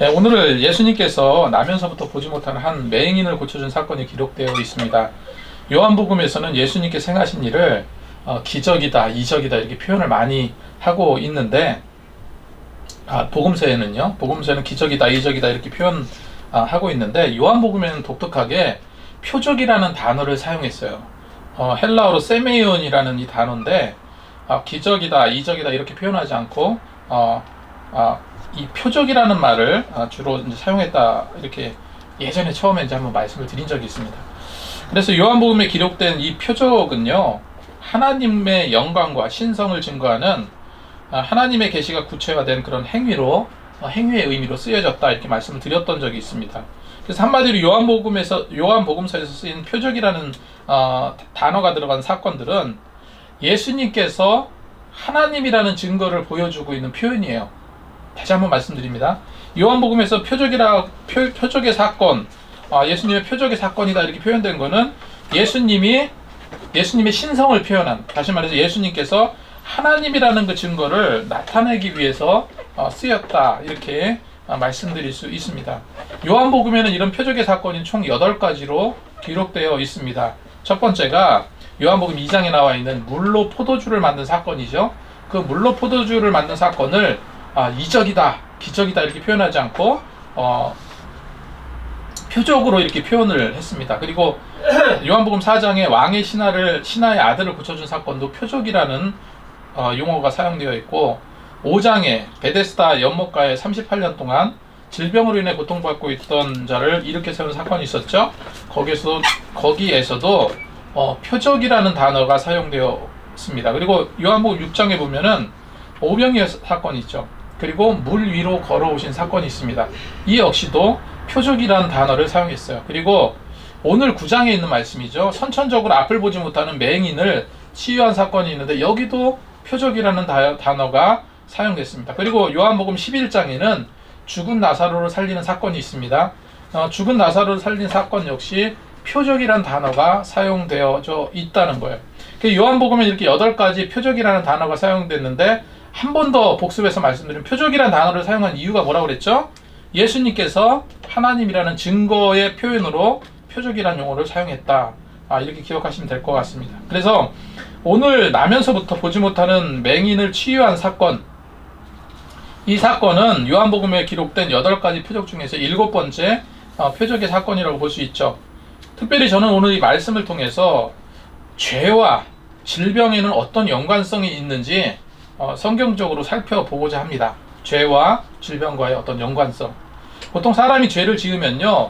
네, 오늘은 예수님께서 나면서부터 보지 못하는 한 맹인을 고쳐준 사건이 기록되어 있습니다. 요한복음에서는 예수님께서 행하신 일을 기적이다, 이적이다 이렇게 표현을 많이 하고 있는데, 복음서에는 기적이다, 이적이다 이렇게 표현하고 있는데, 요한복음에는 독특하게 표적이라는 단어를 사용했어요. 헬라어로 세메이온이라는 이 단어인데, 기적이다, 이적이다 이렇게 표현하지 않고 이 표적이라는 말을 주로 이제 사용했다, 이렇게 예전에 처음에 이제 한번 말씀을 드린 적이 있습니다. 그래서 요한복음에 기록된 이 표적은요, 하나님의 영광과 신성을 증거하는 하나님의 계시가 구체화된 그런 행위의 의미로 쓰여졌다, 이렇게 말씀을 드렸던 적이 있습니다. 그래서 한마디로 요한복음서에서 쓰인 표적이라는 단어가 들어간 사건들은 예수님께서 하나님이라는 증거를 보여주고 있는 표현이에요. 다시 한번 말씀드립니다. 요한복음에서 표적의 사건, 예수님의 표적의 사건이다 이렇게 표현된 거는 예수님의 신성을 표현한, 다시 말해서 예수님께서 하나님이라는 그 증거를 나타내기 위해서 쓰였다, 이렇게 말씀드릴 수 있습니다. 요한복음에는 이런 표적의 사건이 총 8가지로 기록되어 있습니다. 첫 번째가 요한복음 2장에 나와 있는 물로 포도주를 만든 사건이죠. 그 물로 포도주를 만든 사건을 이적이다, 기적이다 이렇게 표현하지 않고 표적으로 이렇게 표현을 했습니다. 그리고 요한복음 4장에 왕의 신하의 아들을 고쳐준 사건도 표적이라는 용어가 사용되어 있고, 5장에 베데스다 연못가에 38년 동안 질병으로 인해 고통받고 있던 자를 일으켜 세운 사건이 있었죠. 거기에서도 표적이라는 단어가 사용되었습니다. 그리고 요한복음 6장에 보면은 오병이어 사건이 있죠. 그리고 물 위로 걸어오신 사건이 있습니다. 이 역시도 표적이라는 단어를 사용했어요. 그리고 오늘 9장에 있는 말씀이죠. 선천적으로 앞을 보지 못하는 맹인을 치유한 사건이 있는데, 여기도 표적이라는 단어가 사용됐습니다. 그리고 요한복음 11장에는 죽은 나사로를 살리는 사건이 있습니다. 죽은 나사로를 살린 사건 역시 표적이라는 단어가 사용되어져 있다는 거예요. 요한복음에 이렇게 8가지 표적이라는 단어가 사용됐는데, 한 번 더 복습해서 말씀드리면 표적이라는 단어를 사용한 이유가 뭐라고 그랬죠? 예수님께서 하나님이라는 증거의 표현으로 표적이라는 용어를 사용했다, 이렇게 기억하시면 될 것 같습니다. 그래서 오늘 나면서부터 보지 못하는 맹인을 치유한 사건, 이 사건은 요한복음에 기록된 8가지 표적 중에서 7번째 표적의 사건이라고 볼 수 있죠. 특별히 저는 오늘 이 말씀을 통해서 죄와 질병에는 어떤 연관성이 있는지 성경적으로 살펴보고자 합니다. 죄와 질병과의 어떤 연관성. 보통 사람이 죄를 지으면요,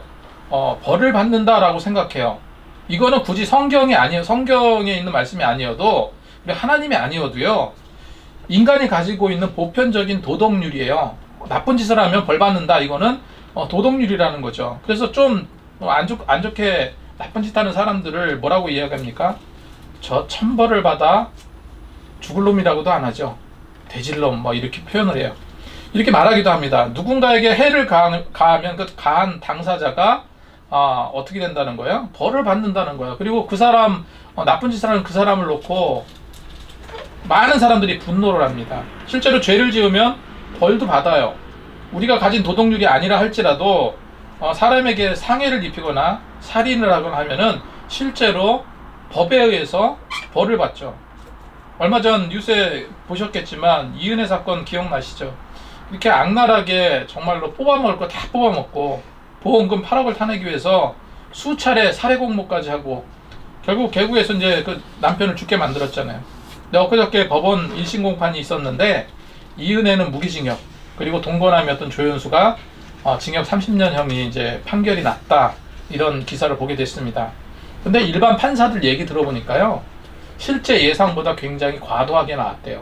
벌을 받는다라고 생각해요. 이거는 굳이 성경에 있는 말씀이 아니어도, 하나님이 아니어도요, 인간이 가지고 있는 보편적인 도덕률이에요. 나쁜 짓을 하면 벌 받는다, 이거는 도덕률이라는 거죠. 그래서 좀 안 좋게 나쁜 짓 하는 사람들을 뭐라고 이야기합니까? 저 천벌을 받아 죽을 놈이라고도 안 하죠. 돼질놈, 이렇게 표현을 해요. 이렇게 말하기도 합니다. 누군가에게 해를 가하면 그 가한 당사자가 어떻게 된다는 거예요? 벌을 받는다는 거예요. 그리고 그 사람, 나쁜 짓을 하는 그 사람을 놓고 많은 사람들이 분노를 합니다. 실제로 죄를 지으면 벌도 받아요. 우리가 가진 도덕률이 아니라 할지라도 사람에게 상해를 입히거나 살인을 하거나 하면은 실제로 법에 의해서 벌을 받죠. 얼마 전 뉴스에 보셨겠지만 이은혜 사건 기억나시죠? 이렇게 악랄하게 정말로 뽑아먹을 거 다 뽑아먹고 보험금 8억을 타내기 위해서 수차례 살해 공모까지 하고, 결국 개국에서 이제 그 남편을 죽게 만들었잖아요. 근데 엊그저께 법원 1심 공판이 있었는데, 이은혜는 무기징역, 그리고 동거남이었던 조연수가 징역 30년형이 이제 판결이 났다, 이런 기사를 보게 됐습니다. 근데 일반 판사들 얘기 들어보니까요, 실제 예상보다 굉장히 과도하게 나왔대요.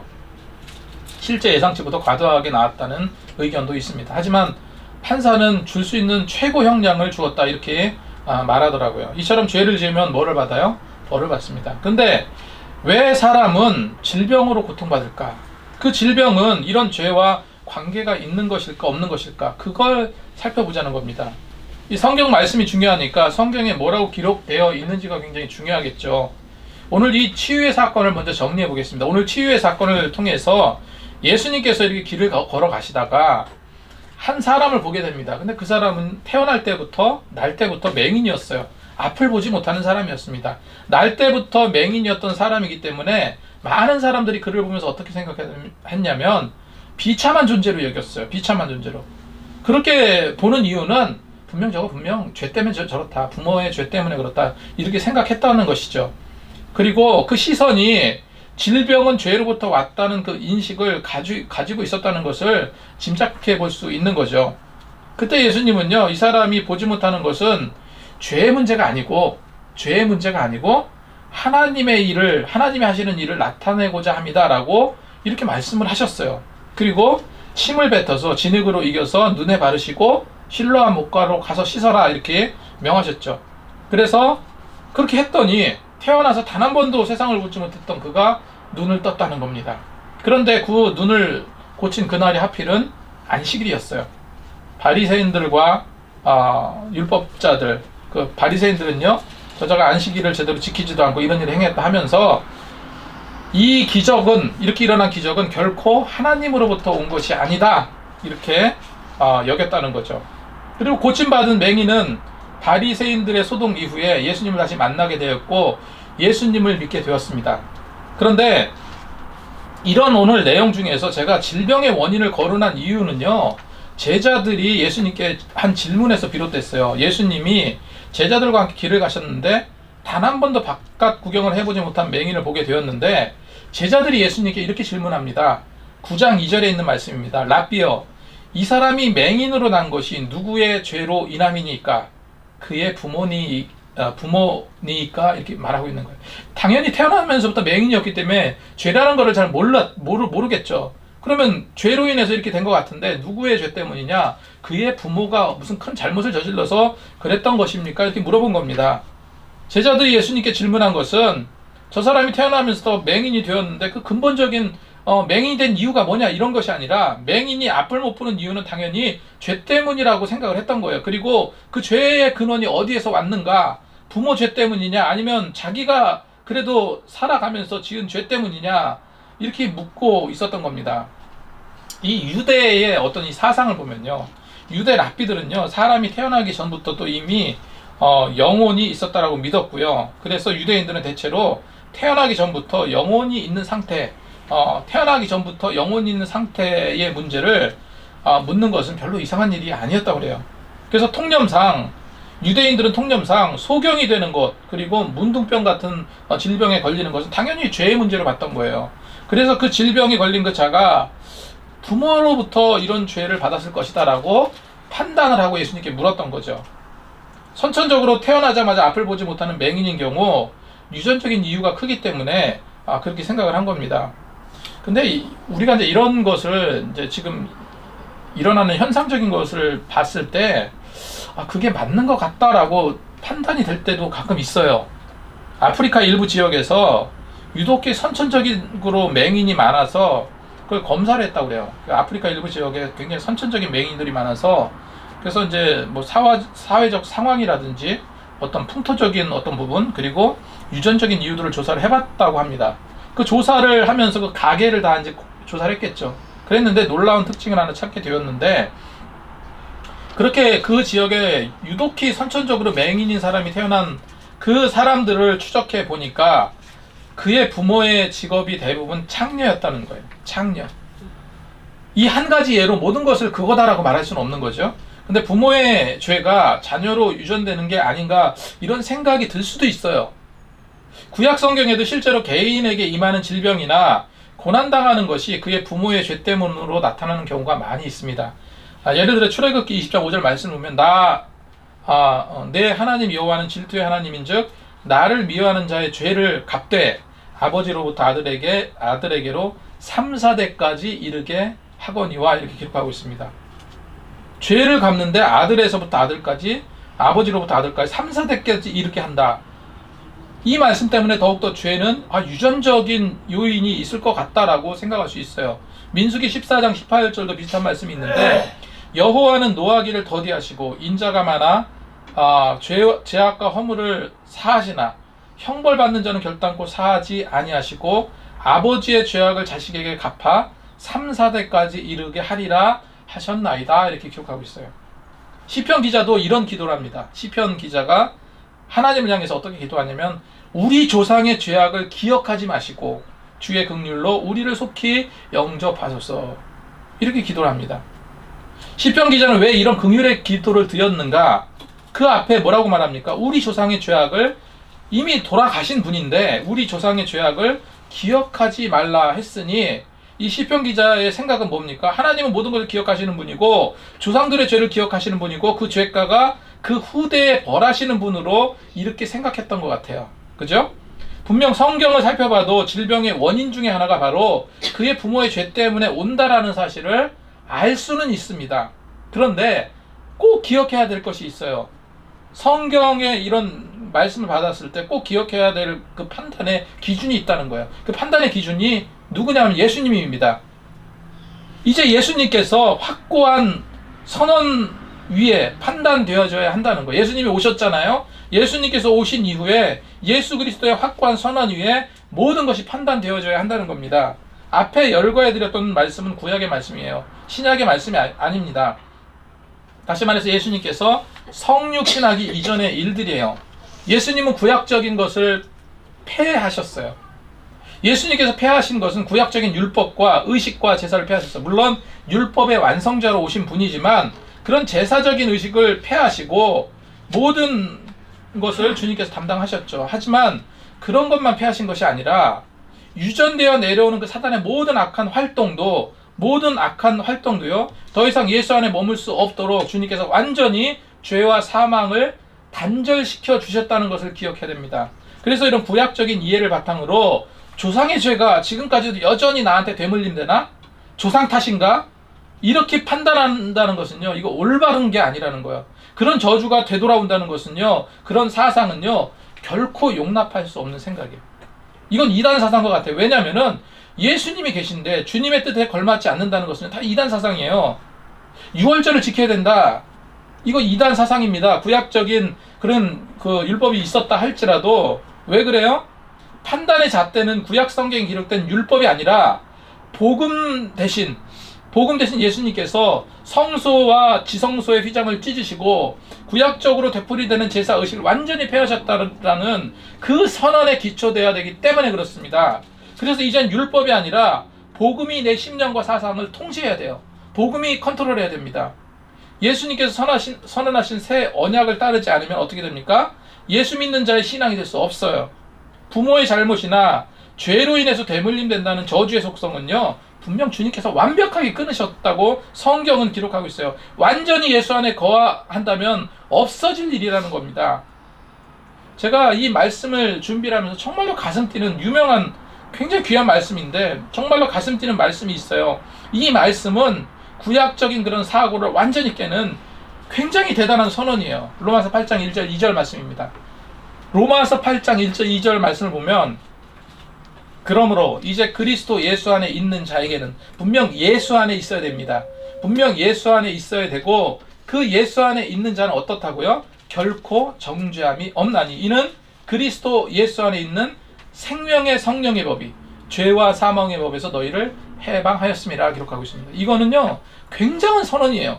실제 예상치보다 과도하게 나왔다는 의견도 있습니다. 하지만 판사는 줄 수 있는 최고 형량을 주었다, 이렇게 말하더라고요. 이처럼 죄를 지으면 뭐를 받아요? 벌을 받습니다. 근데 왜 사람은 질병으로 고통받을까? 그 질병은 이런 죄와 관계가 있는 것일까, 없는 것일까? 그걸 살펴보자는 겁니다. 이 성경 말씀이 중요하니까 성경에 뭐라고 기록되어 있는지가 굉장히 중요하겠죠. 오늘 이 치유의 사건을 먼저 정리해 보겠습니다. 오늘 치유의 사건을 통해서 예수님께서 이렇게 길을 걸어가시다가 한 사람을 보게 됩니다. 근데 그 사람은 태어날 때부터, 날 때부터 맹인이었어요. 앞을 보지 못하는 사람이었습니다. 날 때부터 맹인이었던 사람이기 때문에 많은 사람들이 그를 보면서 어떻게 생각했냐면 비참한 존재로 여겼어요. 비참한 존재로. 그렇게 보는 이유는 분명 죄 때문에 저렇다. 부모의 죄 때문에 그렇다. 이렇게 생각했다는 것이죠. 그리고 그 시선이 질병은 죄로부터 왔다는 그 인식을 가지고 있었다는 것을 짐작해 볼 수 있는 거죠. 그때 예수님은요, 이 사람이 보지 못하는 것은 죄의 문제가 아니고 하나님이 하시는 일을 나타내고자 합니다라고 이렇게 말씀을 하셨어요. 그리고 침을 뱉어서 진흙으로 이겨서 눈에 바르시고 실로암 목가로 가서 씻어라 이렇게 명하셨죠. 그래서 그렇게 했더니 태어나서 단 한 번도 세상을 보지 못했던 그가 눈을 떴다는 겁니다. 그런데 그 눈을 고친 그날이 하필은 안식일이었어요. 바리새인들과 율법자들, 그 바리새인들은요, 저자가 안식일을 제대로 지키지도 않고 이런 일을 행했다 하면서 이 기적은, 이렇게 일어난 기적은 결코 하나님으로부터 온 것이 아니다 이렇게 여겼다는 거죠. 그리고 고침받은 맹인은 바리새인들의 소동 이후에 예수님을 다시 만나게 되었고 예수님을 믿게 되었습니다. 그런데 이런 오늘 내용 중에서 제가 질병의 원인을 거론한 이유는요, 제자들이 예수님께 한 질문에서 비롯됐어요. 예수님이 제자들과 함께 길을 가셨는데 단 한 번도 바깥 구경을 해보지 못한 맹인을 보게 되었는데 제자들이 예수님께 이렇게 질문합니다. 9장 2절에 있는 말씀입니다. 라삐여, 이 사람이 맹인으로 난 것이 누구의 죄로 인함이니까? 그의 부모니까? 이렇게 말하고 있는 거예요. 당연히 태어나면서부터 맹인이었기 때문에 죄라는 것을 잘 모르겠죠. 그러면 죄로 인해서 이렇게 된 것 같은데 누구의 죄 때문이냐? 그의 부모가 무슨 큰 잘못을 저질러서 그랬던 것입니까? 이렇게 물어본 겁니다. 제자들이 예수님께 질문한 것은 저 사람이 태어나면서 맹인이 되었는데 그 근본적인 맹인이 된 이유가 뭐냐 이런 것이 아니라 맹인이 앞을 못 보는 이유는 당연히 죄 때문이라고 생각을 했던 거예요. 그리고 그 죄의 근원이 어디에서 왔는가? 부모 죄 때문이냐 아니면 자기가 그래도 살아가면서 지은 죄 때문이냐 이렇게 묻고 있었던 겁니다. 이 유대의 어떤 이 사상을 보면요, 유대 랍비들은요 사람이 태어나기 전부터 또 이미 영혼이 있었다라고 믿었고요. 그래서 유대인들은 대체로 태어나기 전부터 영혼이 있는 상태, 태어나기 전부터 영혼이 있는 상태의 문제를 묻는 것은 별로 이상한 일이 아니었다고 그래요. 그래서 유대인들은 통념상 소경이 되는 것, 그리고 문둥병 같은 질병에 걸리는 것은 당연히 죄의 문제로 봤던 거예요. 그래서 그 질병이 걸린 그 자가 부모로부터 이런 죄를 받았을 것이다 라고 판단을 하고 예수님께 물었던 거죠. 선천적으로 태어나자마자 앞을 보지 못하는 맹인인 경우 유전적인 이유가 크기 때문에 그렇게 생각을 한 겁니다. 근데 우리가 이제 이런 것을 이제 지금 일어나는 현상적인 것을 봤을 때 그게 맞는 것 같다라고 판단이 될 때도 가끔 있어요. 아프리카 일부 지역에서 유독히 선천적으로 맹인이 많아서 그걸 검사를 했다고 그래요. 아프리카 일부 지역에 굉장히 선천적인 맹인들이 많아서 그래서 이제 뭐 사회적 상황이라든지 어떤 풍토적인 어떤 부분 그리고 유전적인 이유들을 조사를 해봤다고 합니다. 그 조사를 하면서 그 가계를 다 이제 조사를 했겠죠. 그랬는데 놀라운 특징을 하나 찾게 되었는데 그렇게 그 지역에 유독히 선천적으로 맹인인 사람이 태어난 그 사람들을 추적해 보니까 그의 부모의 직업이 대부분 창녀였다는 거예요. 창녀. 이 한 가지 예로 모든 것을 그거다라고 말할 수는 없는 거죠. 근데 부모의 죄가 자녀로 유전되는 게 아닌가 이런 생각이 들 수도 있어요. 구약 성경에도 실제로 개인에게 임하는 질병이나 고난당하는 것이 그의 부모의 죄 때문으로 나타나는 경우가 많이 있습니다. 예를 들어 출애굽기 20장 5절 말씀을 보면 내 하나님 여호와는 질투의 하나님인즉 나를 미워하는 자의 죄를 갚되 아버지로부터 아들에게로 3, 4대까지 이르게 하거니와 이렇게 기록하고 있습니다. 죄를 갚는데 아들에서부터 아들까지 아버지로부터 아들까지 3, 4대까지 이르게 한다. 이 말씀 때문에 더욱더 죄는 유전적인 요인이 있을 것 같다라고 생각할 수 있어요. 민수기 14장 18절도 비슷한 말씀이 있는데 여호와는 노하기를 더디하시고 인자가 많아 죄악과 허물을 사하시나 형벌받는 자는 결단코 사하지 아니하시고 아버지의 죄악을 자식에게 갚아 3, 4대까지 이르게 하리라 하셨나이다. 이렇게 기록하고 있어요. 시편 기자도 이런 기도를 합니다. 시편 기자가 하나님을 향해서 어떻게 기도하냐면 우리 조상의 죄악을 기억하지 마시고 주의 긍휼로 우리를 속히 영접하소서. 이렇게 기도를 합니다. 시편 기자는 왜 이런 긍휼의 기도를 드렸는가? 그 앞에 뭐라고 말합니까? 우리 조상의 죄악을 이미 돌아가신 분인데 우리 조상의 죄악을 기억하지 말라 했으니 이 시편 기자의 생각은 뭡니까? 하나님은 모든 것을 기억하시는 분이고 조상들의 죄를 기억하시는 분이고 그 죄가가 그 후대에 벌하시는 분으로 이렇게 생각했던 것 같아요. 그죠? 분명 성경을 살펴봐도 질병의 원인 중에 하나가 바로 그의 부모의 죄 때문에 온다라는 사실을 알 수는 있습니다. 그런데 꼭 기억해야 될 것이 있어요. 성경에 이런 말씀을 받았을 때 꼭 기억해야 될 그 판단의 기준이 있다는 거예요. 그 판단의 기준이 누구냐면 예수님입니다. 이제 예수님께서 확고한 선언 위에 판단되어져야 한다는 거예요. 예수님이 오셨잖아요. 예수님께서 오신 이후에 예수 그리스도의 확고한 선언 위에 모든 것이 판단되어져야 한다는 겁니다. 앞에 열거해드렸던 말씀은 구약의 말씀이에요. 신약의 말씀이 아닙니다. 다시 말해서 예수님께서 성육신하기 이전의 일들이에요. 예수님은 구약적인 것을 폐하셨어요. 예수님께서 폐하신 것은 구약적인 율법과 의식과 제사를 폐하셨어요. 물론 율법의 완성자로 오신 분이지만 그런 제사적인 의식을 폐하시고 모든 것을 주님께서 담당하셨죠. 하지만 그런 것만 폐하신 것이 아니라 유전되어 내려오는 그 사단의 모든 악한 활동도요, 더 이상 예수 안에 머물 수 없도록 주님께서 완전히 죄와 사망을 단절시켜 주셨다는 것을 기억해야 됩니다. 그래서 이런 구약적인 이해를 바탕으로 조상의 죄가 지금까지도 여전히 나한테 되물림되나? 조상 탓인가? 이렇게 판단한다는 것은요, 이거 올바른 게 아니라는 거예요. 그런 저주가 되돌아온다는 것은요, 그런 사상은요, 결코 용납할 수 없는 생각이에요. 이건 이단 사상과 같아요. 왜냐면은 예수님이 계신데 주님의 뜻에 걸맞지 않는다는 것은 다 이단 사상이에요. 유월절을 지켜야 된다. 이거 이단 사상입니다. 구약적인 그런 그 율법이 있었다 할지라도 왜 그래요? 판단의 잣대는 구약 성경에 기록된 율법이 아니라 복음 대신 예수님께서 성소와 지성소의 휘장을 찢으시고 구약적으로 되풀이되는 제사 의식을 완전히 폐하셨다는 그 선언에 기초되어야 되기 때문에 그렇습니다. 그래서 이젠 율법이 아니라 복음이 내 심령과 사상을 통제해야 돼요. 복음이 컨트롤해야 됩니다. 예수님께서 선언하신 새 언약을 따르지 않으면 어떻게 됩니까? 예수 믿는 자의 신앙이 될 수 없어요. 부모의 잘못이나 죄로 인해서 되물림된다는 저주의 속성은요, 분명 주님께서 완벽하게 끊으셨다고 성경은 기록하고 있어요. 완전히 예수 안에 거한다면 없어질 일이라는 겁니다. 제가 이 말씀을 준비를 하면서 정말로 가슴 뛰는 유명한 굉장히 귀한 말씀인데 정말로 가슴 뛰는 말씀이 있어요. 이 말씀은 구약적인 그런 사고를 완전히 깨는 굉장히 대단한 선언이에요. 로마서 8장 1절 2절 말씀입니다. 로마서 8장 1절 2절 말씀을 보면 그러므로 이제 그리스도 예수 안에 있는 자에게는 분명 예수 안에 있어야 됩니다. 분명 예수 안에 있어야 되고 그 예수 안에 있는 자는 어떻다고요? 결코 정죄함이 없나니 이는 그리스도 예수 안에 있는 생명의 성령의 법이 죄와 사망의 법에서 너희를 해방하였음이라 기록하고 있습니다. 이거는요 굉장한 선언이에요.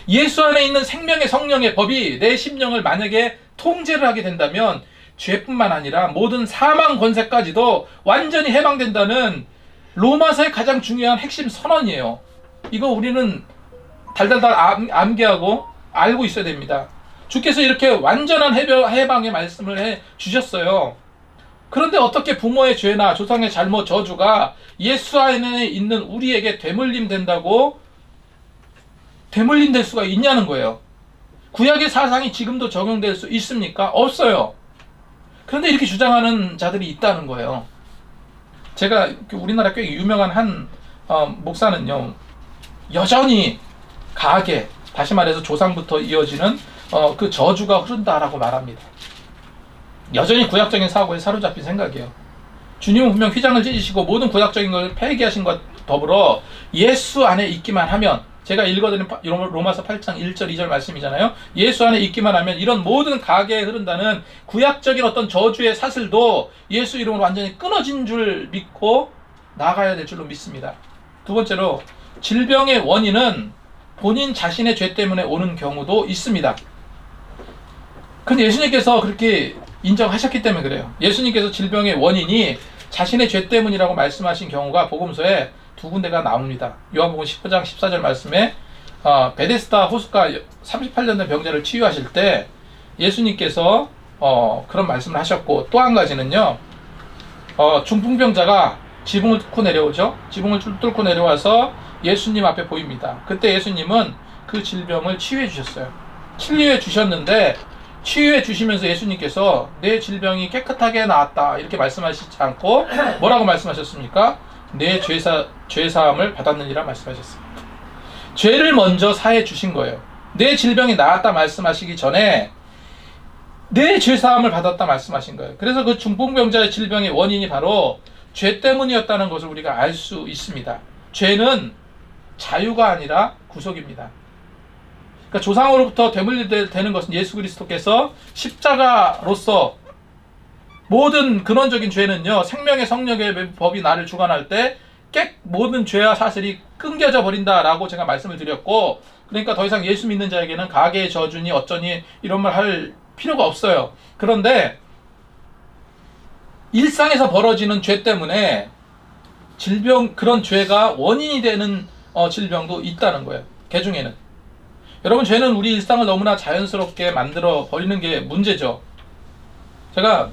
예수 안에 있는 생명의 성령의 법이 내 심령을 만약에 통제를 하게 된다면 죄뿐만 아니라 모든 사망 권세까지도 완전히 해방된다는 로마서의 가장 중요한 핵심 선언이에요. 이거 우리는 달달달 암기하고 알고 있어야 됩니다. 주께서 이렇게 완전한 해방의 말씀을 해 주셨어요. 그런데 어떻게 부모의 죄나 조상의 잘못 저주가 예수 안에 있는 우리에게 되물림된다고 되물림될 수가 있냐는 거예요. 구약의 사상이 지금도 적용될 수 있습니까? 없어요. 그런데 이렇게 주장하는 자들이 있다는 거예요. 제가 우리나라 꽤 유명한 한 목사는요, 여전히 가게, 다시 말해서 조상부터 이어지는 그 저주가 흐른다라고 말합니다. 여전히 구약적인 사고에 사로잡힌 생각이에요. 주님은 분명 휘장을 찢으시고 모든 구약적인 것을 폐기하신 것 더불어 예수 안에 있기만 하면, 제가 읽어드린 로마서 8장 1절 2절 말씀이잖아요. 예수 안에 있기만 하면 이런 모든 가계에 흐른다는 구약적인 어떤 저주의 사슬도 예수 이름으로 완전히 끊어진 줄 믿고 나가야 될 줄로 믿습니다. 두 번째로 질병의 원인은 본인 자신의 죄 때문에 오는 경우도 있습니다. 근데 예수님께서 그렇게 인정하셨기 때문에 그래요. 예수님께서 질병의 원인이 자신의 죄 때문이라고 말씀하신 경우가 복음서에 두 군데가 나옵니다. 요한복음 19장 14절 말씀에 베데스다 호숫가 38년 된 병자를 치유하실 때 예수님께서 그런 말씀을 하셨고, 또 한 가지는요, 중풍병자가 지붕을 뚫고 내려오죠. 지붕을 뚫고 내려와서 예수님 앞에 보입니다. 그때 예수님은 그 질병을 치유해 주셨어요. 치유해 주셨는데, 치유해 주시면서 예수님께서 내 질병이 깨끗하게 나았다 이렇게 말씀하시지 않고 뭐라고 말씀하셨습니까? 내 죄사함을 받았느니라 말씀하셨습니다. 죄를 먼저 사해 주신 거예요. 내 질병이 나았다 말씀하시기 전에 내 죄사함을 받았다 말씀하신 거예요. 그래서 그 중풍병자의 질병의 원인이 바로 죄 때문이었다는 것을 우리가 알 수 있습니다. 죄는 자유가 아니라 구속입니다. 그러니까 조상으로부터 되물리되는 것은 예수 그리스도께서 십자가로서 모든 근원적인 죄는요, 생명의 성령의 법이 나를 주관할 때 모든 죄와 사슬이 끊겨져 버린다라고 제가 말씀을 드렸고, 그러니까 더 이상 예수 믿는 자에게는 가게의 저주니 어쩌니 이런 말 할 필요가 없어요. 그런데 일상에서 벌어지는 죄 때문에 질병, 그런 죄가 원인이 되는 질병도 있다는 거예요. 개 중에는. 여러분, 죄는 우리 일상을 너무나 자연스럽게 만들어 버리는 게 문제죠. 제가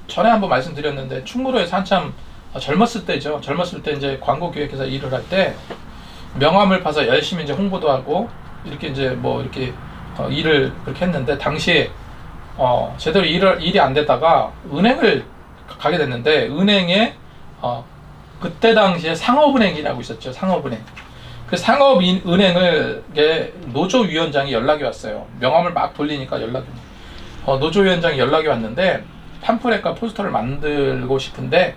전에 한번 말씀드렸는데, 충무로에서 한참 젊었을 때죠. 젊었을 때 이제 광고기획회사 일을 할 때 명함을 파서 열심히 이제 홍보도 하고 이렇게 이제 뭐 이렇게 일을 그렇게 했는데, 당시에 제대로 일이 안 되다가 은행을 가게 됐는데, 은행에 그때 당시에 상업은행이라고 있었죠. 상업은행. 그 상업은행을 노조위원장이 연락이 왔어요. 명함을 막 돌리니까 노조위원장이 연락이 왔는데 팜플렛과 포스터를 만들고 싶은데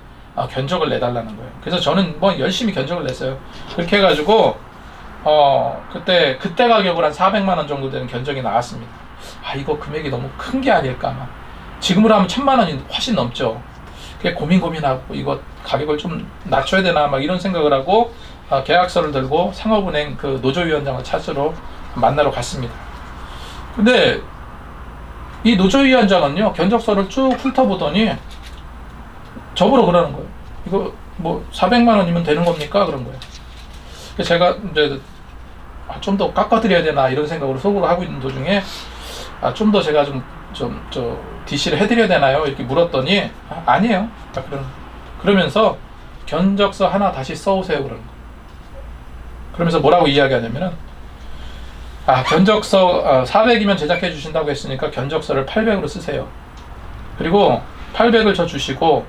견적을 내달라는 거예요. 그래서 저는 뭐 열심히 견적을 냈어요. 그렇게 해가지고 그때 가격으로 한 400만 원 정도 되는 견적이 나왔습니다. 이거 금액이 너무 큰 게 아닐까. 지금으로 하면 1000만 원이 훨씬 넘죠. 그게 고민하고 이거 가격을 좀 낮춰야 되나 막 이런 생각을 하고 계약서를 들고 상업은행 그 노조위원장을 찾으러 만나러 갔습니다. 근데 이 노조위원장은요, 견적서를 쭉 훑어보더니 저보러 그러는 거예요. 이거 뭐 400만 원이면 되는 겁니까? 그런 거예요. 그래서 제가 이제 좀 더 깎아드려야 되나 이런 생각으로 속으로 하고 있는 도중에 좀 더 제가 DC를 해드려야 되나요? 이렇게 물었더니 아니에요. 그러면서 견적서 하나 다시 써오세요. 그러는 거예요. 그러면서 뭐라고 이야기하냐면은 견적서 400이면 제작해 주신다고 했으니까 견적서를 800으로 쓰세요. 그리고 800을 저 주시고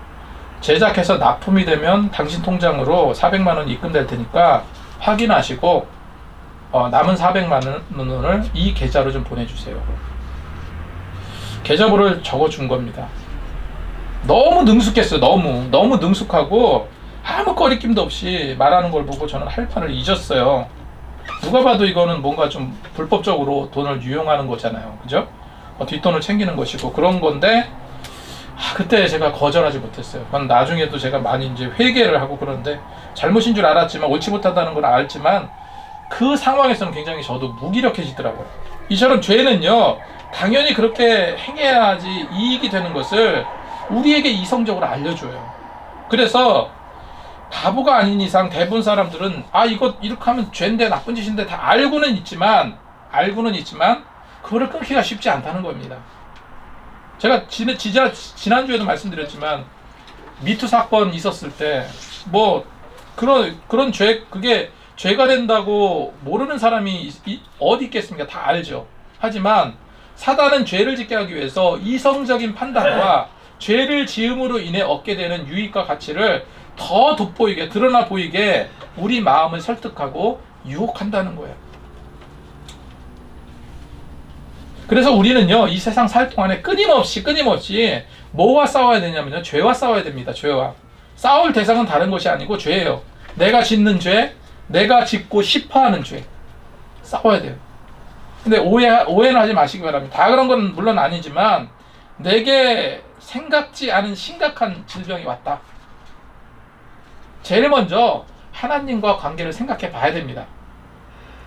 제작해서 납품이 되면 당신 통장으로 400만 원이 입금될 테니까 확인하시고 남은 400만 원을 이 계좌로 좀 보내주세요. 계좌번호를 적어준 겁니다. 너무 능숙했어요. 너무 능숙하고 아무 거리낌도 없이 말하는 걸 보고 저는 할 판을 잊었어요. 누가 봐도 이거는 뭔가 좀 불법적으로 돈을 유용하는 거잖아요. 그죠? 뒷돈을 챙기는 것이고 그런 건데 그때 제가 거절하지 못했어요. 그건 나중에도 제가 많이 이제 회개를 하고 그러는데 잘못인 줄 알았지만, 옳지 못하다는 걸 알지만 그 상황에서는 굉장히 저도 무기력해지더라고요. 이처럼 죄는요, 당연히 그렇게 행해야지 이익이 되는 것을 우리에게 이성적으로 알려줘요. 그래서 바보가 아닌 이상 대부분 사람들은 이거 이렇게 하면 죄인데 나쁜 짓인데 다 알고는 있지만 그거를 끊기가 쉽지 않다는 겁니다. 제가 지난주에도 말씀드렸지만 미투 사건 있었을 때 뭐 그런 그게 죄가 된다고 모르는 사람이 어디 있겠습니까? 다 알죠. 하지만 사단은 죄를 짓게 하기 위해서 이성적인 판단과 죄를 지음으로 인해 얻게 되는 유익과 가치를 더 돋보이게, 드러나 보이게 우리 마음을 설득하고 유혹한다는 거예요. 그래서 우리는요, 이 세상 살 동안에 끊임없이 뭐와 싸워야 되냐면요, 죄와 싸워야 됩니다. 죄와. 싸울 대상은 다른 것이 아니고 죄예요. 내가 짓는 죄, 내가 짓고 싶어하는 죄. 싸워야 돼요. 근데 오해는 하지 마시기 바랍니다. 다 그런 건 물론 아니지만 내게 생각지 않은 심각한 질병이 왔다. 제일 먼저 하나님과 관계를 생각해 봐야 됩니다.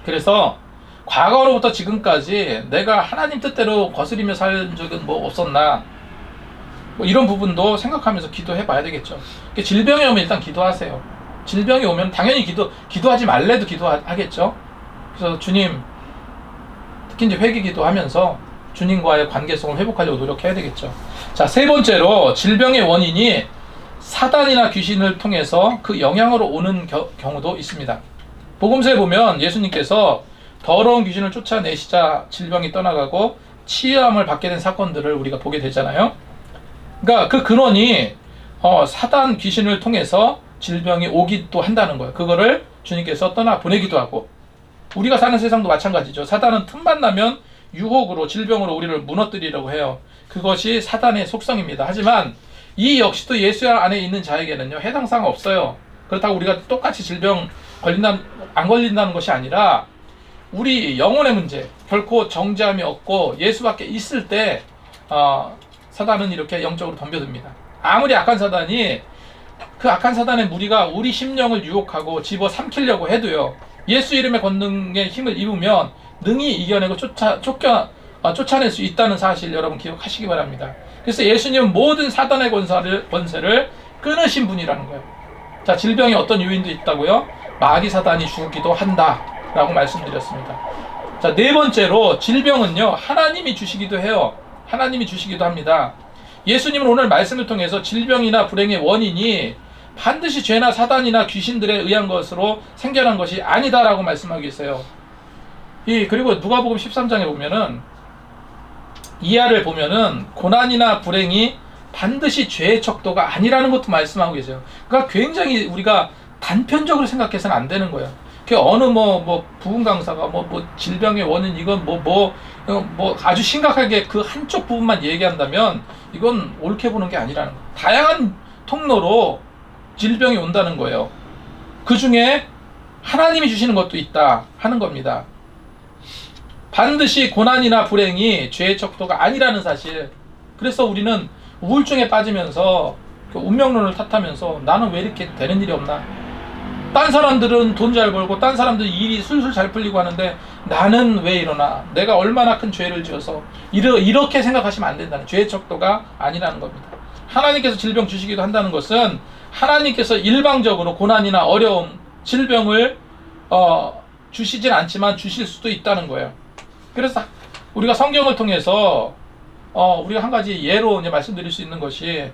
그래서 과거로부터 지금까지 내가 하나님 뜻대로 거스리며 살 적은 뭐 없었나, 뭐 이런 부분도 생각하면서 기도해 봐야 되겠죠. 질병이 오면 일단 기도하세요. 질병이 오면 당연히 기도하지 말래도 기도하겠죠. 그래서 주님, 특히 이제 회개 기도하면서 주님과의 관계성을 회복하려고 노력해야 되겠죠. 자, 세 번째로 질병의 원인이 사단이나 귀신을 통해서 그 영향으로 오는 경우도 있습니다. 복음서에 보면 예수님께서 더러운 귀신을 쫓아내시자 질병이 떠나가고 치유함을 받게 된 사건들을 우리가 보게 되잖아요. 그러니까 그 근원이 사단 귀신을 통해서 질병이 오기도 한다는 거예요. 그거를 주님께서 떠나 보내기도 하고, 우리가 사는 세상도 마찬가지죠. 사단은 틈만 나면 유혹으로, 질병으로 우리를 무너뜨리려고 해요. 그것이 사단의 속성입니다. 하지만 이 역시도 예수 안에 있는 자에게는요, 해당 사항 없어요. 그렇다고 우리가 똑같이 질병 안 걸린다는 것이 아니라 우리 영혼의 문제, 결코 정죄함이 없고 예수밖에 있을 때 사단은 이렇게 영적으로 덤벼듭니다. 아무리 악한 사단이, 그 악한 사단의 무리가 우리 심령을 유혹하고 집어삼키려고 해도요, 예수 이름의 권능의 힘을 입으면 능히 이겨내고 쫓아낼 수 있다는 사실 여러분 기억하시기 바랍니다. 그래서 예수님은 모든 사단의 권세를 끊으신 분이라는 거예요. 자, 질병이 어떤 요인도 있다고요? 마귀 사단이 주기도 한다 라고 말씀드렸습니다. 자, 네 번째로 질병은요, 하나님이 주시기도 해요. 하나님이 주시기도 합니다. 예수님은 오늘 말씀을 통해서 질병이나 불행의 원인이 반드시 죄나 사단이나 귀신들에 의한 것으로 생겨난 것이 아니다라고 말씀하고 계세요. 그리고 누가복음 13장에 보면은, 이하를 보면은 고난이나 불행이 반드시 죄의 척도가 아니라는 것도 말씀하고 계세요. 그러니까 굉장히 우리가 단편적으로 생각해서는 안 되는 거예요. 어느 부흥 강사가 질병의 원인, 이건 아주 심각하게 그 한쪽 부분만 얘기한다면 이건 옳게 보는 게 아니라는 거예요. 다양한 통로로 질병이 온다는 거예요. 그 중에 하나님이 주시는 것도 있다 하는 겁니다. 반드시 고난이나 불행이 죄의 척도가 아니라는 사실. 그래서 우리는 우울증에 빠지면서 운명론을 탓하면서 나는 왜 이렇게 되는 일이 없나, 딴 사람들은 돈 잘 벌고 딴 사람들 일이 술술 잘 풀리고 하는데 나는 왜 이러나, 내가 얼마나 큰 죄를 지어서, 이렇게 생각하시면 안 된다는, 죄의 척도가 아니라는 겁니다. 하나님께서 질병 주시기도 한다는 것은 하나님께서 일방적으로 고난이나 어려움, 질병을 주시진 않지만 주실 수도 있다는 거예요. 그래서 우리가 성경을 통해서 우리가 한 가지 예로 이제 말씀드릴 수 있는 것이,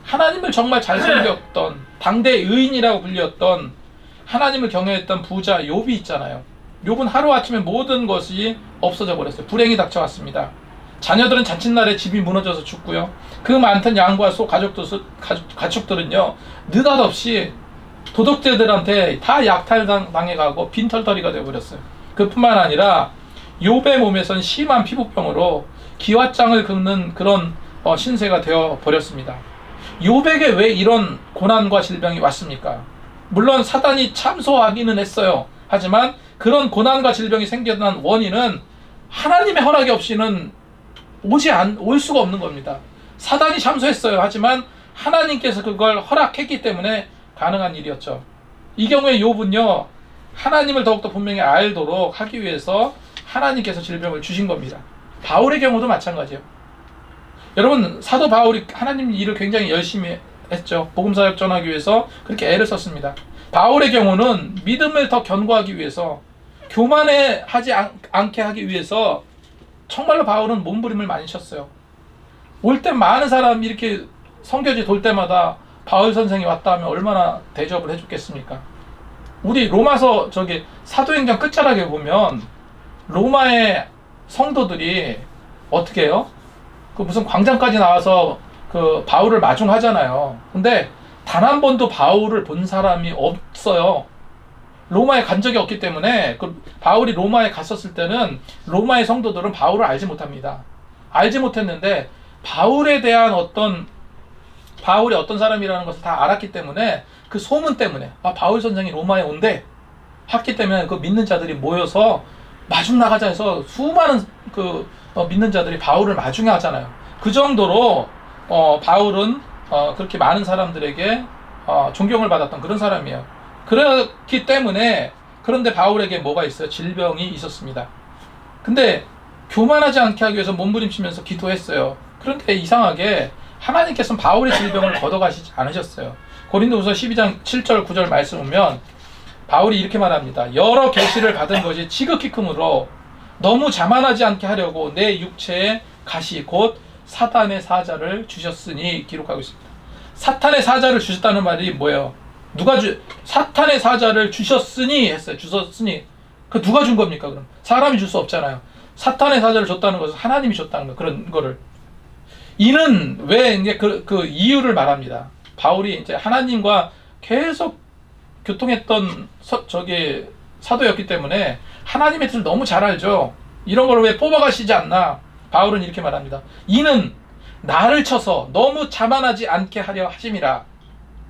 하나님을 정말 잘 섬겼던, 당대 의인이라고 불렸던, 하나님을 경외했던 부자 욥이 있잖아요. 욥은 하루아침에 모든 것이 없어져 버렸어요. 불행이 닥쳐왔습니다. 자녀들은 잔칫날에 집이 무너져서 죽고요, 그 많던 양과 소 가축들은요 느닷없이 도둑들한테 다 약탈당해가고 빈털터리가 되어버렸어요. 그뿐만 아니라 욥의 몸에선 심한 피부병으로 기왓장을 긁는 그런 신세가 되어버렸습니다. 욥에게 왜 이런 고난과 질병이 왔습니까? 물론 사단이 참소하기는 했어요. 하지만 그런 고난과 질병이 생겨난 원인은 하나님의 허락이 없이는 올 수가 없는 겁니다. 사단이 참소했어요. 하지만 하나님께서 그걸 허락했기 때문에 가능한 일이었죠. 이 경우에 욥은요, 하나님을 더욱더 분명히 알도록 하기 위해서 하나님께서 질병을 주신 겁니다. 바울의 경우도 마찬가지예요. 여러분, 사도 바울이 하나님 일을 굉장히 열심히 했죠. 복음사역 전하기 위해서 그렇게 애를 썼습니다. 바울의 경우는 믿음을 더 견고하기 위해서, 교만하지 않게 하기 위해서 정말로 바울은 몸부림을 많이 쳤어요. 올 때 많은 사람이 이렇게 성교지 돌 때마다 바울 선생이 왔다 하면 얼마나 대접을 해줬겠습니까? 우리 로마서 사도행전 끝자락에 보면 로마의 성도들이 어떻게 해요? 무슨 광장까지 나와서 바울을 마중하잖아요. 근데 단 한 번도 바울을 본 사람이 없어요. 로마에 간 적이 없기 때문에, 바울이 로마에 갔었을 때는 로마의 성도들은 바울을 알지 못합니다. 알지 못했는데 바울에 대한 바울이 어떤 사람이라는 것을 다 알았기 때문에, 그 소문 때문에 바울 선생이 로마에 온대 했기 때문에 그 믿는 자들이 모여서 마중 나가자 해서 수많은 믿는 자들이 바울을 마중해 하잖아요. 그 정도로 바울은 그렇게 많은 사람들에게 존경을 받았던 그런 사람이에요. 그렇기 때문에 그런데 바울에게 뭐가 있어요? 질병이 있었습니다. 근데 교만하지 않게 하기 위해서 몸부림치면서 기도했어요. 그런데 이상하게 하나님께서는 바울의 질병을 걷어가시지 않으셨어요. 고린도후서 12장 7절 9절 말씀 보면 바울이 이렇게 말합니다. 여러 계시를 받은 것이 지극히 크므로 너무 자만하지 않게 하려고 내 육체에 가시 곧 사탄의 사자를 주셨으니 기록하고 있습니다. 사탄의 사자를 주셨다는 말이 뭐예요? 사탄의 사자를 주셨으니 했어요. 주셨으니. 그 누가 준 겁니까? 그럼 사람이 줄 수 없잖아요. 사탄의 사자를 줬다는 것은 하나님이 줬다는 거. 그런 거를. 이는 왜 이제 그 이유를 말합니다. 바울이 이제 하나님과 계속 교통했던 사도였기 때문에 하나님의 뜻을 너무 잘 알죠. 이런 걸 왜 뽑아가시지 않나? 바울은 이렇게 말합니다. 이는 나를 쳐서 너무 자만하지 않게 하려 하심이라.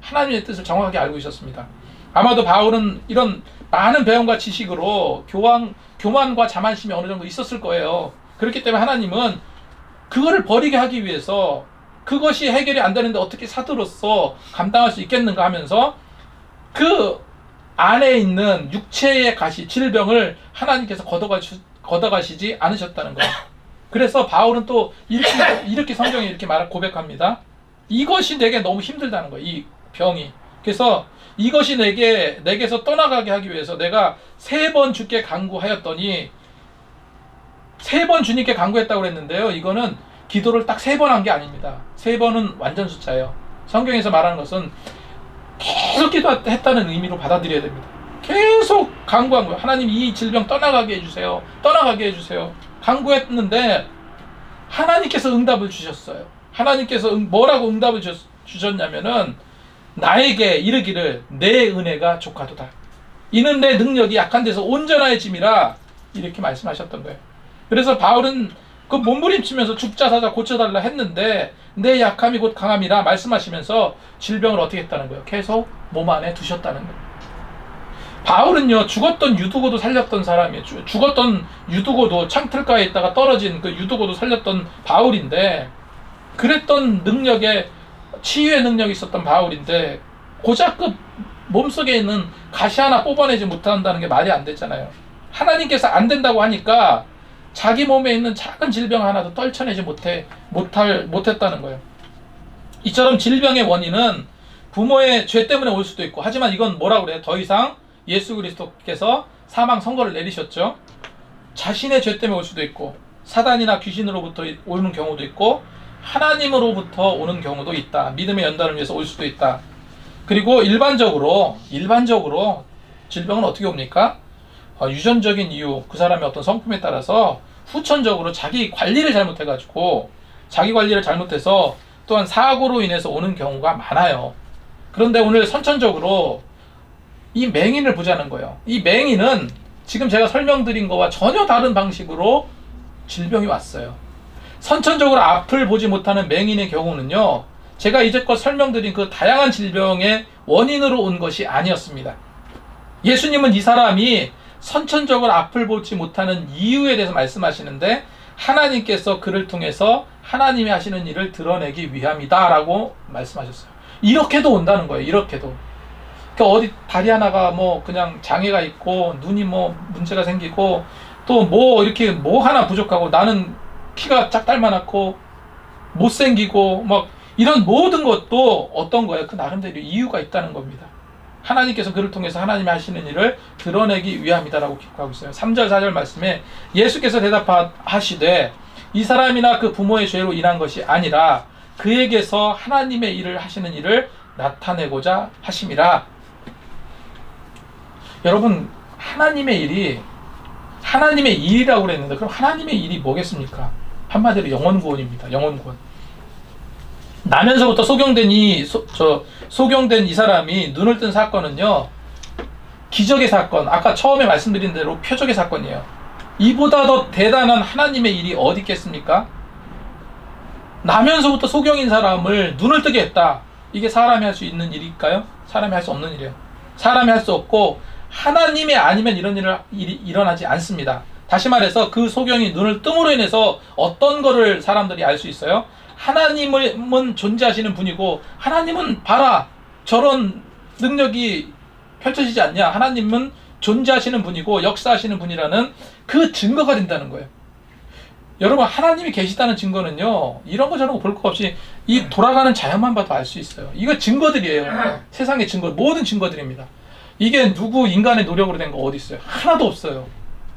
하나님의 뜻을 정확하게 알고 있었습니다. 아마도 바울은 이런 많은 배움과 지식으로 교만과 자만심이 어느 정도 있었을 거예요. 그렇기 때문에 하나님은 그거를 버리게 하기 위해서 그것이 해결이 안 되는데 어떻게 사도로서 감당할 수 있겠는가 하면서 그 안에 있는 육체의 가시, 질병을 하나님께서 걷어가시지 않으셨다는 거예요. 그래서 바울은 또 이렇게 성경에 이렇게 고백합니다. 이것이 내게 너무 힘들다는 거예요. 이 병이. 그래서 이것이 내게서 떠나가게 하기 위해서 내가 3번 주께 간구하였더니 3번 주님께 간구했다고 그랬는데요. 이거는 기도를 딱 3번 한 게 아닙니다. 3번은 완전 숫자예요. 성경에서 말하는 것은 계속 기도했다는 의미로 받아들여야 됩니다. 계속 간구한 거예요. 하나님 이 질병 떠나가게 해주세요. 떠나가게 해주세요. 간구했는데 하나님께서 응답을 주셨어요. 하나님께서 뭐라고 응답을 주셨냐면은 나에게 이르기를 내 은혜가 족하도다. 이는 내 능력이 약한 데서 온전하여짐이라 이렇게 말씀하셨던 거예요. 그래서 바울은 그 몸부림치면서 죽자 사자 고쳐달라 했는데 내 약함이 곧 강함이라 말씀하시면서 질병을 어떻게 했다는 거예요? 계속 몸 안에 두셨다는 거예요. 바울은요 죽었던 유두고도 살렸던 사람이에요. 죽었던 유두고도 창틀가에 있다가 떨어진 그 유두고도 살렸던 바울인데 그랬던 능력에 치유의 능력이 있었던 바울인데 고작 그 몸속에 있는 가시 하나 뽑아내지 못한다는 게 말이 안 되잖아요. 하나님께서 안 된다고 하니까 자기 몸에 있는 작은 질병 하나도 떨쳐내지 못했다는 거예요. 이처럼 질병의 원인은 부모의 죄 때문에 올 수도 있고, 하지만 이건 뭐라고 그래요? 더 이상 예수 그리스도께서 사망 선고를 내리셨죠. 자신의 죄 때문에 올 수도 있고, 사단이나 귀신으로부터 오는 경우도 있고, 하나님으로부터 오는 경우도 있다. 믿음의 연단을 위해서 올 수도 있다. 그리고 일반적으로 질병은 어떻게 옵니까? 유전적인 이유, 그 사람의 어떤 성품에 따라서 후천적으로 자기 관리를 잘못해가지고 자기 관리를 잘못해서 또한 사고로 인해서 오는 경우가 많아요. 그런데 오늘 선천적으로 이 맹인을 보자는 거예요. 이 맹인은 지금 제가 설명드린 거와 전혀 다른 방식으로 질병이 왔어요. 선천적으로 앞을 보지 못하는 맹인의 경우는요, 제가 이제껏 설명드린 그 다양한 질병의 원인으로 온 것이 아니었습니다. 예수님은 이 사람이 선천적으로 앞을 보지 못하는 이유에 대해서 말씀하시는데 하나님께서 그를 통해서 하나님이 하시는 일을 드러내기 위함이다 라고 말씀하셨어요. 이렇게도 온다는 거예요. 이렇게도. 그러니까 어디 다리 하나가 뭐 그냥 장애가 있고 눈이 뭐 문제가 생기고 또 뭐 이렇게 뭐 하나 부족하고 나는 키가 짝달만하고 못생기고 막 이런 모든 것도 어떤 거예요? 그 나름대로 이유가 있다는 겁니다. 하나님께서 그를 통해서 하나님이 하시는 일을 드러내기 위함이다라고 기록하고 있어요. 3절 4절 말씀에 예수께서 대답하시되 이 사람이나 그 부모의 죄로 인한 것이 아니라 그에게서 하나님의 일을 하시는 일을 나타내고자 하심이라. 여러분, 하나님의 일이라고 그랬는데 그럼 하나님의 일이 뭐겠습니까? 한마디로 영혼구원입니다. 영혼구원. 나면서부터 소경된 이 사람이 눈을 뜬 사건은요, 기적의 사건, 아까 처음에 말씀드린 대로 표적의 사건이에요. 이보다 더 대단한 하나님의 일이 어디 있겠습니까? 나면서부터 소경인 사람을 눈을 뜨게 했다. 이게 사람이 할 수 있는 일일까요? 사람이 할 수 없는 일이에요. 사람이 할 수 없고 하나님이 아니면 이런 일이 일어나지 않습니다. 다시 말해서 그 소경이 눈을 뜸으로 인해서 어떤 거를 사람들이 알 수 있어요? 하나님은 존재하시는 분이고 하나님은 봐라 저런 능력이 펼쳐지지 않냐, 하나님은 존재하시는 분이고 역사하시는 분이라는 그 증거가 된다는 거예요. 여러분, 하나님이 계시다는 증거는요, 이런 거 저런 거 볼 거 없이 이 돌아가는 자연만 봐도 알 수 있어요. 이거 증거들이에요. 세상의 증거, 모든 증거들입니다. 이게 누구 인간의 노력으로 된 거 어디 있어요? 하나도 없어요.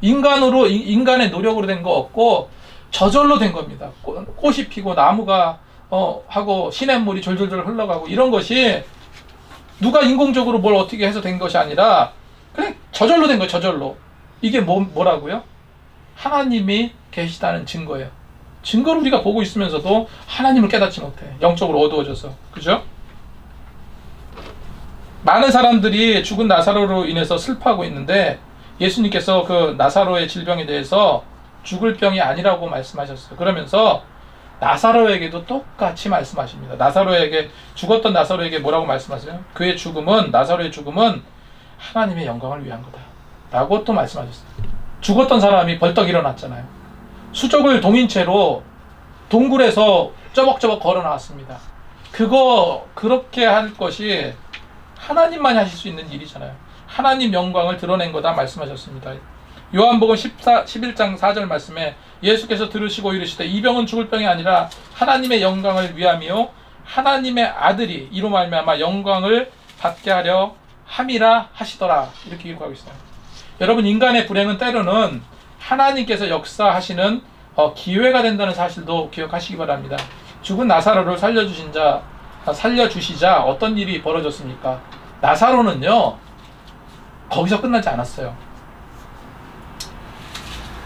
인간의 노력으로 된 거 없고 저절로 된 겁니다. 꽃이 피고 나무가 하고 시냇물이 졸졸졸 흘러가고 이런 것이 누가 인공적으로 뭘 어떻게 해서 된 것이 아니라 그냥 저절로 된 거예요. 저절로. 이게 뭐라고요? 하나님이 계시다는 증거예요. 증거를 우리가 보고 있으면서도 하나님을 깨닫지 못해. 영적으로 어두워져서. 그죠? 많은 사람들이 죽은 나사로로 인해서 슬퍼하고 있는데 예수님께서 그 나사로의 질병에 대해서 죽을 병이 아니라고 말씀하셨어요. 그러면서 나사로에게도 똑같이 말씀하십니다. 죽었던 나사로에게 뭐라고 말씀하세요? 그의 죽음은, 나사로의 죽음은 하나님의 영광을 위한 거다 라고 또 말씀하셨어요. 죽었던 사람이 벌떡 일어났잖아요. 수족을 동인 채로 동굴에서 쩌벅쩌벅 걸어 나왔습니다. 그렇게 할 것이 하나님만이 하실 수 있는 일이잖아요. 하나님 영광을 드러낸 거다 말씀하셨습니다. 요한복음 11장 4절 말씀에 예수께서 들으시고 이르시되 이 병은 죽을 병이 아니라 하나님의 영광을 위함이요 하나님의 아들이 이로 말미암아 영광을 받게 하려 함이라 하시더라. 이렇게 기록하고 있어요. 여러분, 인간의 불행은 때로는 하나님께서 역사하시는 기회가 된다는 사실도 기억하시기 바랍니다. 죽은 나사로를 살려주시자 어떤 일이 벌어졌습니까? 나사로는요, 거기서 끝나지 않았어요.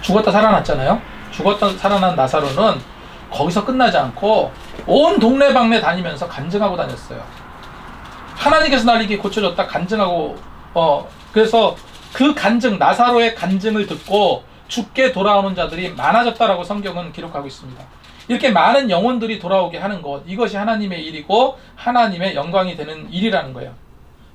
죽었다 살아났잖아요. 죽었다 살아난 나사로는 거기서 끝나지 않고 온 동네방네 다니면서 간증하고 다녔어요. 하나님께서 날 이게 고쳐줬다 간증하고 그래서 그 간증, 나사로의 간증을 듣고 죽게 돌아오는 자들이 많아졌다라고 성경은 기록하고 있습니다. 이렇게 많은 영혼들이 돌아오게 하는 것, 이것이 하나님의 일이고 하나님의 영광이 되는 일이라는 거예요.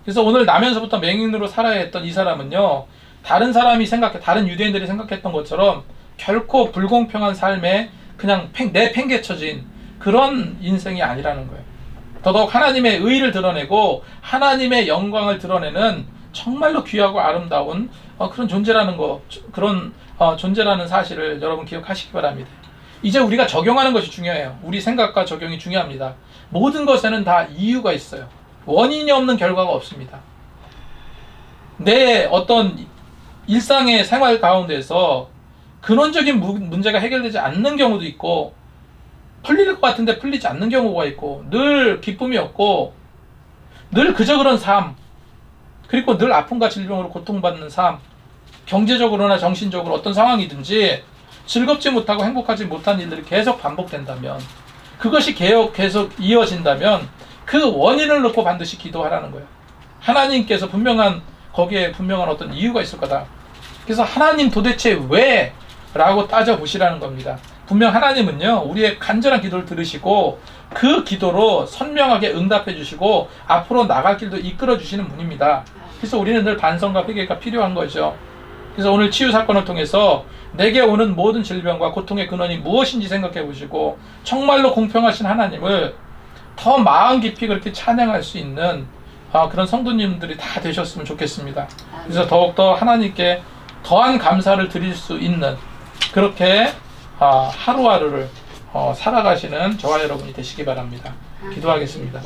그래서 오늘 나면서부터 맹인으로 살아야 했던 이 사람은요, 다른 유대인들이 생각했던 것처럼 결코 불공평한 삶에 그냥 내팽개쳐진 그런 인생이 아니라는 거예요. 더더욱 하나님의 의의를 드러내고 하나님의 영광을 드러내는 정말로 귀하고 아름다운 그런 존재라는 존재라는 사실을 여러분 기억하시기 바랍니다. 이제 우리가 적용하는 것이 중요해요. 우리 생각과 적용이 중요합니다. 모든 것에는 다 이유가 있어요. 원인이 없는 결과가 없습니다. 내 어떤 일상의 생활 가운데서 근원적인 문제가 해결되지 않는 경우도 있고, 풀릴 것 같은데 풀리지 않는 경우가 있고, 늘 기쁨이 없고 늘 그저 그런 삶, 그리고 늘 아픔과 질병으로 고통받는 삶, 경제적으로나 정신적으로 어떤 상황이든지 즐겁지 못하고 행복하지 못한 일들이 계속 반복된다면, 그것이 계속 이어진다면 그 원인을 놓고 반드시 기도하라는 거예요. 하나님께서 거기에 분명한 어떤 이유가 있을 거다. 그래서 하나님 도대체 왜? 라고 따져보시라는 겁니다. 분명 하나님은요, 우리의 간절한 기도를 들으시고 그 기도로 선명하게 응답해 주시고 앞으로 나갈 길도 이끌어 주시는 분입니다. 그래서 우리는 늘 반성과 회개가 필요한 거죠. 그래서 오늘 치유 사건을 통해서 내게 오는 모든 질병과 고통의 근원이 무엇인지 생각해 보시고 정말로 공평하신 하나님을 더 마음 깊이 그렇게 찬양할 수 있는 그런 성도님들이 다 되셨으면 좋겠습니다. 그래서 더욱더 하나님께 더한 감사를 드릴 수 있는 그렇게 하루하루를 살아가시는 저와 여러분이 되시기 바랍니다. 기도하겠습니다.